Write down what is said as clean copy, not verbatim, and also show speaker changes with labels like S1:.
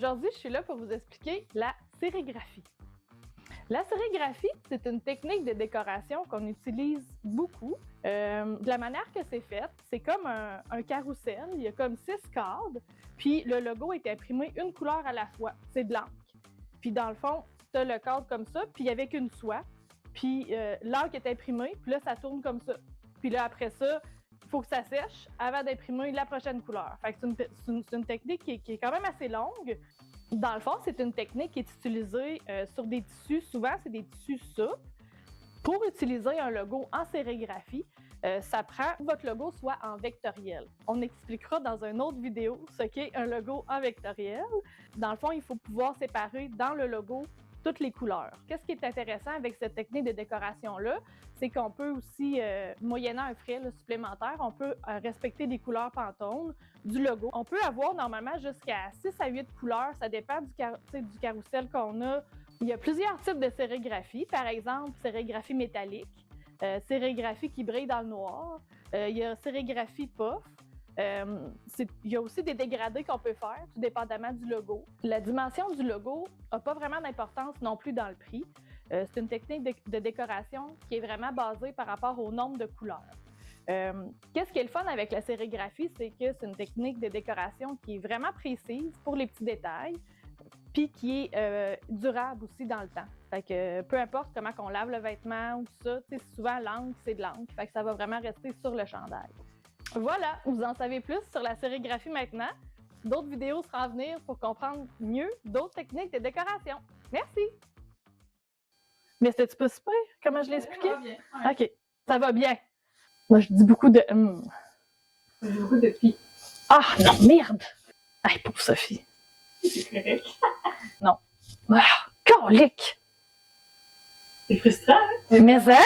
S1: Aujourd'hui, je suis là pour vous expliquer la sérigraphie. La sérigraphie, c'est une technique de décoration qu'on utilise beaucoup. De la manière que c'est fait, c'est comme un carrousel, il y a comme 6 cadres, puis le logo est imprimé une couleur à la fois, c'est de l'encre. Puis dans le fond, tu as le cadre comme ça, puis avec une soie, puis l'encre est imprimée, puis là, ça tourne comme ça. Puis là, après ça, il faut que ça sèche avant d'imprimer la prochaine couleur. Fait que c'est une technique qui est quand même assez longue. Dans le fond, c'est une technique qui est utilisée sur des tissus. Souvent, c'est des tissus souples. Pour utiliser un logo en sérigraphie, ça prend que votre logo soit en vectoriel. On expliquera dans une autre vidéo ce qu'est un logo en vectoriel. Dans le fond, il faut pouvoir séparer dans le logo toutes les couleurs. Qu'est-ce qui est intéressant avec cette technique de décoration-là? C'est qu'on peut aussi, moyennant un frais supplémentaire, on peut respecter les couleurs Pantone du logo. On peut avoir normalement jusqu'à 6 à 8 couleurs, ça dépend du carrousel qu'on a. Il y a plusieurs types de sérigraphie, par exemple, sérigraphie métallique, sérigraphie qui brille dans le noir, il y a sérigraphie puff. Il y a aussi des dégradés qu'on peut faire, tout dépendamment du logo. La dimension du logo n'a pas vraiment d'importance non plus dans le prix. C'est une technique de décoration qui est vraiment basée par rapport au nombre de couleurs. Qu'est-ce qui est le fun avec la sérigraphie, c'est que c'est une technique de décoration qui est vraiment précise pour les petits détails, puis qui est durable aussi dans le temps. Fait que peu importe comment on lave le vêtement ou ça, souvent l'encre, c'est de l'encre. Fait que ça va vraiment rester sur le chandail. Voilà, vous en savez plus sur la sérigraphie maintenant. D'autres vidéos seront à venir pour comprendre mieux d'autres techniques de décoration. Merci! Mais c'était-tu pas super? Comment je l'ai expliqué?
S2: Ça va bien. Ouais.
S1: OK, ça va bien. Moi, je dis beaucoup de...
S2: Ça dit beaucoup de pis.
S1: Ah, non, merde! Hey, pauvre Sophie.
S2: C'est correct.
S1: Non. Ah, colique!
S2: C'est frustrant, hein?
S1: Mais hein?